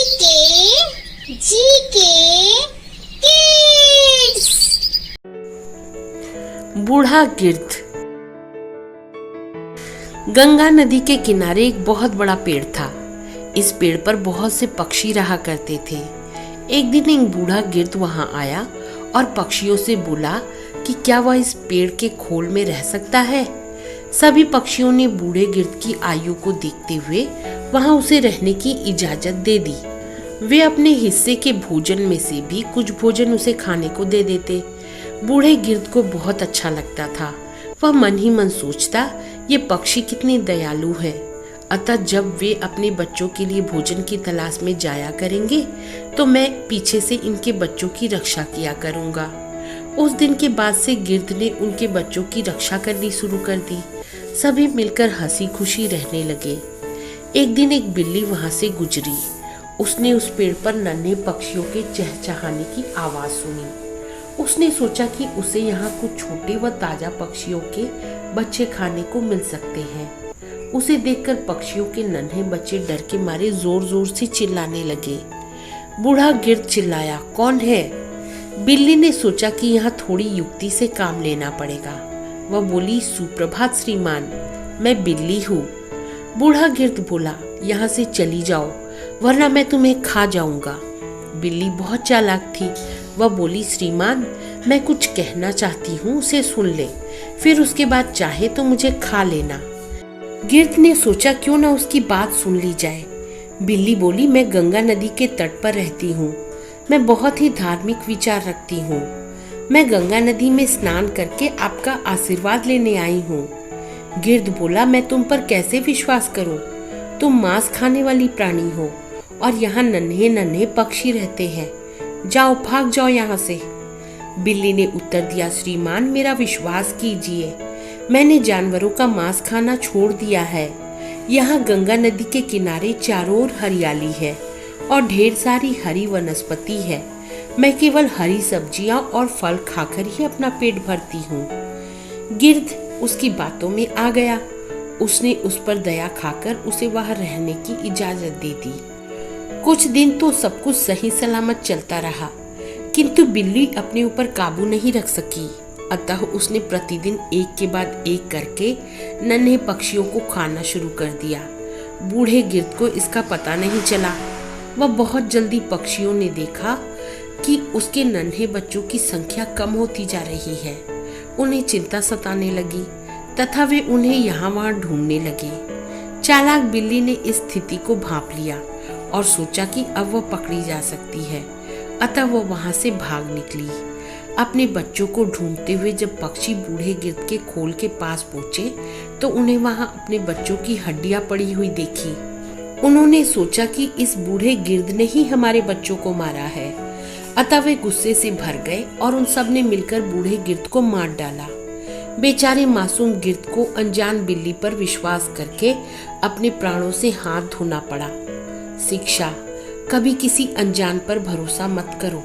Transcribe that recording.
Kids. बूढ़ा गिर्द। गंगा नदी के किनारे एक बहुत बड़ा पेड़ था। इस पेड़ पर बहुत से पक्षी रहा करते थे। एक दिन एक बूढ़ा गिर्द वहां आया और पक्षियों से बोला कि क्या वह इस पेड़ के खोल में रह सकता है। सभी पक्षियों ने बूढ़े गिर्द की आयु को देखते हुए वहां उसे रहने की इजाजत दे दी। वे अपने हिस्से के भोजन में से भी कुछ भोजन उसे खाने को दे देते। बूढ़े गिर्द को बहुत अच्छा लगता था। वह मन ही मन सोचता, ये पक्षी कितने दयालु है। अतः जब वे अपने बच्चों के लिए भोजन की तलाश में जाया करेंगे तो मैं पीछे से इनके बच्चों की रक्षा किया करूंगा। उस दिन के बाद से गिर्द ने उनके बच्चों की रक्षा करनी शुरू कर दी। सभी मिलकर हंसी खुशी रहने लगे। एक दिन एक बिल्ली वहां से गुजरी। उसने उस पेड़ पर नन्हे पक्षियों के चहचहाने की आवाज सुनी। उसने सोचा कि उसे यहाँ कुछ छोटे व ताजा पक्षियों के बच्चे खाने को मिल सकते हैं। उसे देखकर पक्षियों के नन्हे बच्चे डर के मारे जोर जोर से चिल्लाने लगे। बूढ़ा गिर्द चिल्लाया, कौन है? बिल्ली ने सोचा कि यहाँ थोड़ी युक्ति से काम लेना पड़ेगा। वह बोली, सुप्रभात श्रीमान, मैं बिल्ली हूँ। बूढ़ा गिर्द बोला, यहाँ से चली जाओ वरना मैं तुम्हें खा जाऊंगा। बिल्ली बहुत चालाक थी। वह बोली, श्रीमान, मैं कुछ कहना चाहती हूँ, उसे सुन ले, फिर उसके बाद चाहे तो मुझे खा लेना। गिर्द ने सोचा क्यों ना उसकी बात सुन ली जाए। बिल्ली बोली, मैं गंगा नदी के तट पर रहती हूँ। मैं बहुत ही धार्मिक विचार रखती हूँ। मैं गंगा नदी में स्नान करके आपका आशीर्वाद लेने आई हूँ। गिर्द बोला, मैं तुम पर कैसे विश्वास करूं? तुम मांस खाने वाली प्राणी हो और यहाँ नन्हे नन्हे पक्षी रहते हैं। जाओ, भाग जाओ यहाँ से। बिल्ली ने उत्तर दिया, श्रीमान, मेरा विश्वास कीजिए, मैंने जानवरों का मांस खाना छोड़ दिया है। यहाँ गंगा नदी के किनारे चारों ओर हरियाली है और ढेर सारी हरी वनस्पति है। मैं केवल हरी सब्जियां और फल खाकर ही अपना पेट भरती हूँ। गिर्द उसकी बातों में आ गया। उसने उस पर दया खाकर उसे वहां रहने की इजाजत दे दी। कुछ दिन तो सब कुछ सही सलामत चलता रहा, किंतु बिल्ली अपने ऊपर काबू नहीं रख सकी। अतः उसने प्रतिदिन एक के बाद एक करके नन्हे पक्षियों को खाना शुरू कर दिया। बूढ़े गिर्द को इसका पता नहीं चला। वह बहुत जल्दी पक्षियों ने देखा कि उसके नन्हे बच्चों की संख्या कम होती जा रही है। उन्हें चिंता सताने लगी तथा वे उन्हें यहाँ वहाँ ढूंढने लगे। चालाक बिल्ली ने इस स्थिति को भांप लिया और सोचा कि अब वह पकड़ी जा सकती है। अतः वह वहाँ से भाग निकली। अपने बच्चों को ढूंढते हुए जब पक्षी बूढ़े गिर्द के खोल के पास पहुँचे तो उन्हें वहाँ अपने बच्चों की हड्डियाँ पड़ी हुई देखी। उन्होंने सोचा कि इस बूढ़े गिर्द ने ही हमारे बच्चों को मारा है। अतः वे गुस्से से भर गए और उन सब ने मिलकर बूढ़े गिर्द को मार डाला। बेचारे मासूम गिर्द को अनजान बिल्ली पर विश्वास करके अपने प्राणों से हाथ धोना पड़ा। शिक्षा, कभी किसी अनजान पर भरोसा मत करो।